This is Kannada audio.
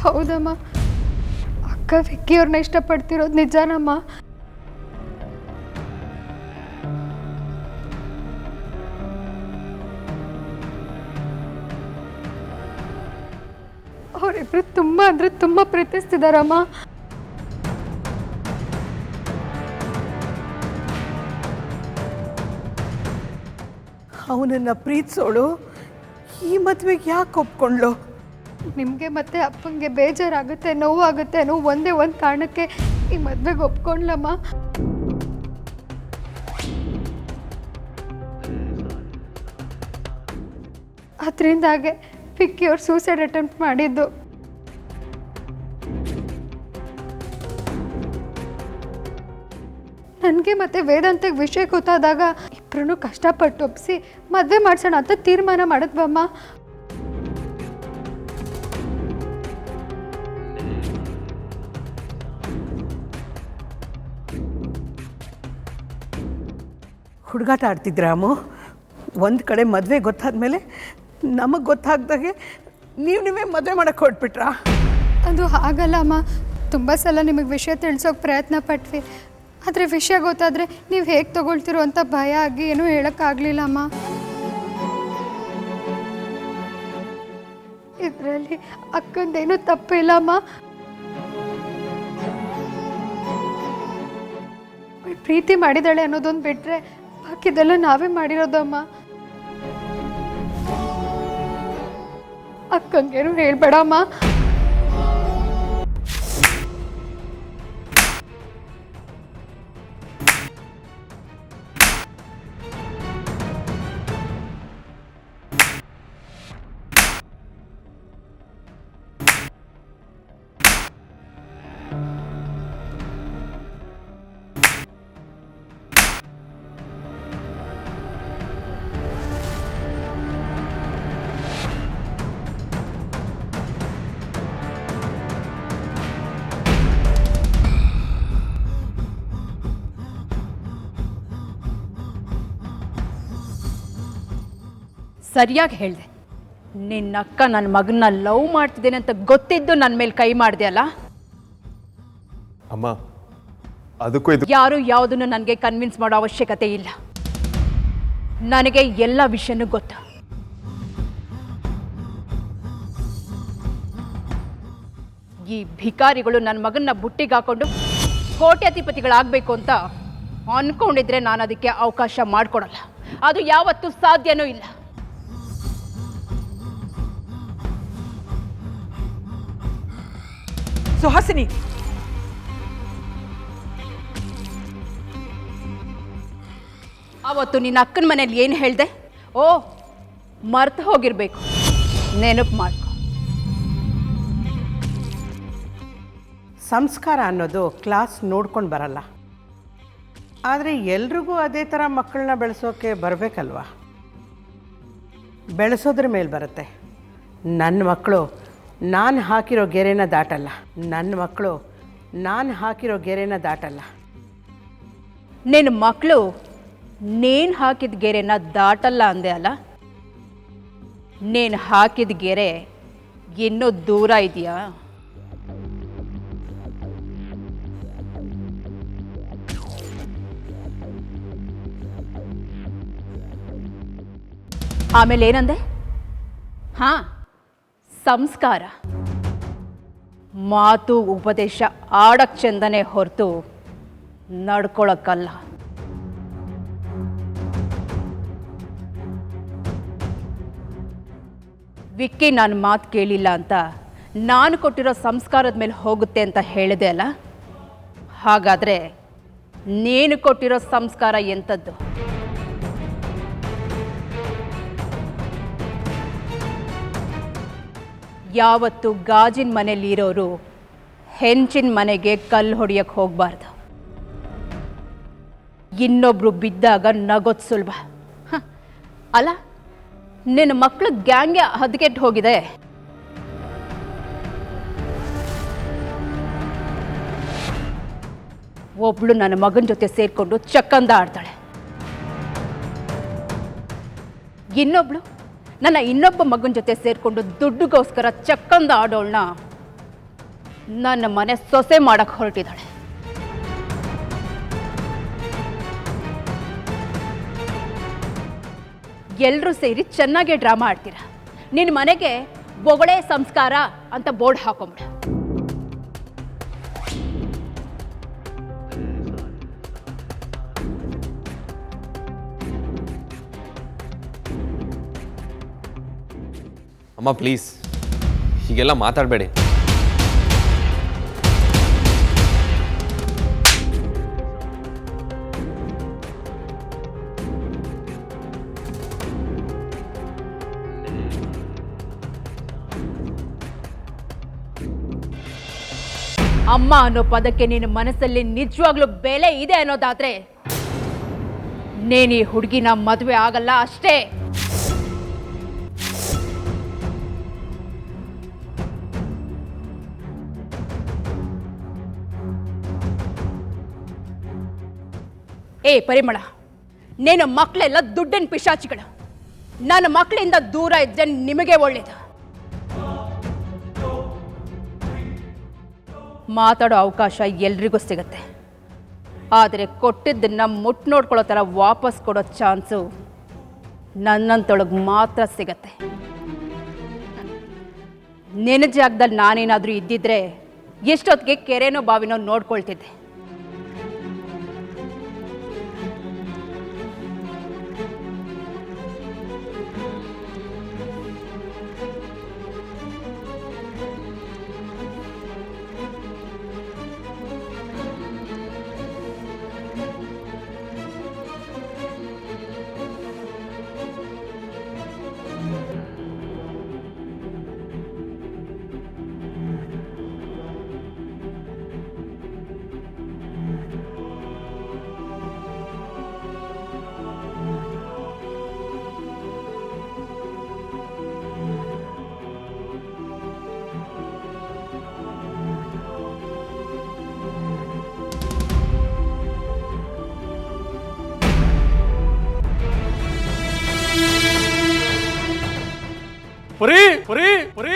ಹೌದಮ್ಮ, ಅಕ್ಕ ವಿಕ್ಕಿಯವ್ರನ್ನ ಇಷ್ಟಪಡ್ತಿರೋದು ನಿಜಾನಮ್ಮ. ಅವರಿಬ್ರು ತುಂಬ ಅಂದರೆ ತುಂಬ ಪ್ರೀತಿಸ್ತಿದಾರಮ್ಮ. ಅವನನ್ನು ಪ್ರೀತಿಸೋಳು ಈ ಮದುವೆಗೆ ಯಾಕೆ ಒಪ್ಕೊಂಡ್ಲು? ನಿಮಗೆ ಮತ್ತೆ ಅಪ್ಪಂಗೆ ಬೇಜಾರಾಗುತ್ತೆ, ನೋವಾಗುತ್ತೆ ಅನ್ನೋ ಒಂದೇ ಒಂದು ಕಾರಣಕ್ಕೆ ಈ ಮದುವೆಗೆ ಒಪ್ಕೊಂಡ್ಲಮ್ಮ. ಅದರಿಂದಾಗೆ ವಿಕ್ಕಿಯವ್ರು ಸೂಸೈಡ್ ಅಟೆಂಪ್ಟ್ ಮಾಡಿದ್ದು. ನನಗೆ ಮತ್ತೆ ವೇದಾಂತಕ್ಕೆ ವಿಷಯ ಗೊತ್ತಾದಾಗ ಇಬ್ಬರೂ ಕಷ್ಟಪಟ್ಟು ಒಪ್ಪಿಸಿ ಮದುವೆ ಮಾಡ್ಸೋಣ ಅಂತ ತೀರ್ಮಾನ ಮಾಡಿದ್ವಮ್ಮ. ಹುಡುಗಾಟ ಆಡ್ತಿದ್ರಾಮು. ಒಂದು ಕಡೆ ಮದುವೆ ಗೊತ್ತಾದ್ಮೇಲೆ ನಮಗೆ ಗೊತ್ತಾಗ್ದಾಗೆ ನೀವೇ ಮದುವೆ ಮಾಡೋಕ್ಕೆ ಹೊರಟ್ಬಿಟ್ರಾ? ಅದು ಹಾಗಲ್ಲ ಅಮ್ಮ. ತುಂಬ ಸಲ ನಿಮಗೆ ವಿಷಯ ತಿಳಿಸೋಕೆ ಪ್ರಯತ್ನ ಪಟ್ವಿ. ಆದರೆ ವಿಷಯ ಗೊತ್ತಾದರೆ ನೀವು ಹೇಗೆ ತೊಗೊಳ್ತಿರೋ ಅಂತ ಭಯ ಆಗಿ ಏನೂ ಹೇಳೋಕ್ಕಾಗಲಿಲ್ಲ ಅಮ್ಮ. ಇದರಲ್ಲಿ ಅಕ್ಕಂದೇನೂ ತಪ್ಪಿಲ್ಲ ಅಮ್ಮ. ಪ್ರೀತಿ ಮಾಡಿದಾಳೆ ಅನ್ನೋದೊಂದು ಬಿಟ್ಟರೆ ಬಾಕಿದೆಲ್ಲ ನಾವೇ ಮಾಡಿರೋದಮ್ಮ. ಅಕ್ಕಂಗೇನು ಹೇಳ್ಬೇಡಮ್ಮ. ಸರಿಯಾಗಿ ಹೇಳಿದೆ. ನಿನ್ನ ಅಕ್ಕ ನನ್ನ ಮಗನ್ನ ಲವ್ ಮಾಡ್ತಿದ್ದೇನೆ ಅಂತ ಗೊತ್ತಿದ್ದು ನನ್ನ ಮೇಲೆ ಕೈ ಮಾಡಿದೆ ಅಲ್ಲ. ಅಮ್ಮ, ಅದಕ್ಕೂ ಇದು ಯಾರು ಯಾವುದನ್ನು ನನಗೆ ಕನ್ವಿನ್ಸ್ ಮಾಡೋ ಅವಶ್ಯಕತೆ ಇಲ್ಲ. ನನಗೆ ಎಲ್ಲ ವಿಷಯನೂ ಗೊತ್ತು. ಈ ಭಿಕಾರಿಗಳು ನನ್ನ ಮಗನ್ನ ಬುಟ್ಟಿಗೆ ಹಾಕೊಂಡು ಕೋಟ್ಯಾಧಿಪತಿಗಳಾಗಬೇಕು ಅಂತ ಅನ್ಕೊಂಡಿದ್ರೆ ನಾನು ಅದಕ್ಕೆ ಅವಕಾಶ ಮಾಡಿಕೊಡಲ್ಲ. ಅದು ಯಾವತ್ತೂ ಸಾಧ್ಯನೂ ಇಲ್ಲ. ಸುಹಾಸಿನಿ, ಅವತ್ತು ನಿನ್ನ ಅಕ್ಕನ ಮನೇಲಿ ಏನು ಹೇಳಿದೆ? ಓ, ಮರ್ತು ಹೋಗಿರ್ಬೇಕು. ನೆನಪು ಮಾಡ್ಕೊ. ಸಂಸ್ಕಾರ ಅನ್ನೋದು ಕ್ಲಾಸ್ ನೋಡ್ಕೊಂಡು ಬರಲ್ಲ. ಆದರೆ ಎಲ್ರಿಗೂ ಅದೇ ಥರ ಮಕ್ಕಳನ್ನ ಬೆಳೆಸೋಕೆ ಬರಬೇಕಲ್ವ? ಬೆಳೆಸೋದ್ರ ಮೇಲೆ ಬರುತ್ತೆ. ನನ್ನ ಮಕ್ಕಳು ನಾನು ಹಾಕಿರೋ ಗೆರೆನ ದಾಟಲ್ಲ. ನನ್ನ ಮಕ್ಕಳು ನಾನು ಹಾಕಿರೋ ಗೆರೆನ ದಾಟಲ್ಲ. ನಿನ್ನ ಮಕ್ಕಳು ನೇನು ಹಾಕಿದ ಗೆರೆನ ದಾಟಲ್ಲ ಅಂದೆ ಅಲ್ಲ? ನೀನು ಹಾಕಿದ ಗೆರೆ ಇನ್ನೂ ದೂರ ಇದೆಯಾ? ಆಮೇಲೆ ಏನಂದೆ? ಹಾಂ, ಸಂಸ್ಕಾರ. ಮಾತು ಉಪದೇಶ ಆಡಕ್ಕೆ ಚಂದನೆ ಹೊರತು ನಡ್ಕೊಳಕ್ಕಲ್ಲ. ವಿಕ್ಕಿ ನನ್ನ ಮಾತು ಕೇಳಿಲ್ಲ ಅಂತ ನಾನು ಕೊಟ್ಟಿರೋ ಸಂಸ್ಕಾರದ ಮೇಲೆ ಹೋಗುತ್ತೆ ಅಂತ ಹೇಳಿದೆ ಅಲ್ಲ? ಹಾಗಾದರೆ ನೀನು ಕೊಟ್ಟಿರೋ ಸಂಸ್ಕಾರ ಎಂಥದ್ದು? ಯಾವತ್ತು ಗಾಜಿನ ಮನೆಯಲ್ಲಿರೋರು ಹೆಂಚಿನ ಮನೆಗೆ ಕಲ್ಲು ಹೊಡೆಯಕ್ಕೆ ಹೋಗಬಾರ್ದು. ಇನ್ನೊಬ್ರು ಬಿದ್ದಾಗ ನಗೋದು ಸುಲಭ ಅಲ್ಲ? ನಿನ್ನ ಮಕ್ಕಳು ಗ್ಯಾಂಗ್ಗೆ ಹದಗೆಟ್ಟು ಹೋಗಿದೆ. ಒಬ್ಳು ನನ್ನ ಮಗನ ಜೊತೆ ಸೇರಿಕೊಂಡು ಚಕ್ಕಂದ ಆಡ್ತಾಳೆ. ಇನ್ನೊಬ್ಳು ನನ್ನ ಇನ್ನೊಬ್ಬ ಮಗನ ಜೊತೆ ಸೇರಿಕೊಂಡು ದುಡ್ಡುಗೋಸ್ಕರ ಚಕ್ಕಂದ ಆಡೋಳನ್ನ ನನ್ನ ಮನೆ ಸೊಸೆ ಮಾಡಕ್ಕೆ ಹೊರಟಿದ್ದಾಳೆ. ಎಲ್ಲರೂ ಸೇರಿ ಚೆನ್ನಾಗಿ ಡ್ರಾಮಾ ಆಡ್ತೀರಾ. ನಿನ್ನ ಮನೆಗೆ ಬೊಗಳೆ ಸಂಸ್ಕಾರ ಅಂತ ಬೋರ್ಡ್ ಹಾಕೊಂಬಿಡ. ಅಮ್ಮ ಪ್ಲೀಸ್ ಹೀಗೆಲ್ಲ ಮಾತಾಡಬೇಡಿ. ಅಮ್ಮ ಅನ್ನೋ ಪದಕ್ಕೆ ನಿನ್ನ ಮನಸ್ಸಲ್ಲಿ ನಿಜವಾಗ್ಲೂ ಬೆಲೆ ಇದೆ ಅನ್ನೋದಾದ್ರೆ ನೀನು ಈ ಹುಡುಗಿನ ಮದುವೆ ಆಗಲ್ಲ ಅಷ್ಟೇ. ಏ ಪರಿಮಳ, ನಿನ್ನ ಮಕ್ಕಳೆಲ್ಲ ದುಡ್ಡಿನ ಪಿಶಾಚಿಗಳು. ನನ್ನ ಮಕ್ಕಳಿಂದ ದೂರ ಇದ್ದರೆ ನಿಮಗೆ ಒಳ್ಳೇದು. ಮಾತಾಡೋ ಅವಕಾಶ ಎಲ್ರಿಗೂ ಸಿಗುತ್ತೆ, ಆದರೆ ಕೊಟ್ಟಿದ್ದನ್ನು ಮುಟ್ಟು ನೋಡ್ಕೊಳ್ಳೋ ಥರ ವಾಪಸ್ ಕೊಡೋ ಚಾನ್ಸು ನನ್ನಂತೊಳಗೆ ಮಾತ್ರ ಸಿಗತ್ತೆ. ನಿನ್ನ ಜಾಗದಲ್ಲಿ ನಾನೇನಾದರೂ ಇದ್ದಿದ್ರೆ ಎಷ್ಟೊತ್ತಿಗೆ ಕೆರೆನೋ ಬಾವಿನೋ ನೋಡ್ಕೊಳ್ತಿದ್ದೆ. ಪುರಿ ಪುರಿ ಪುರಿ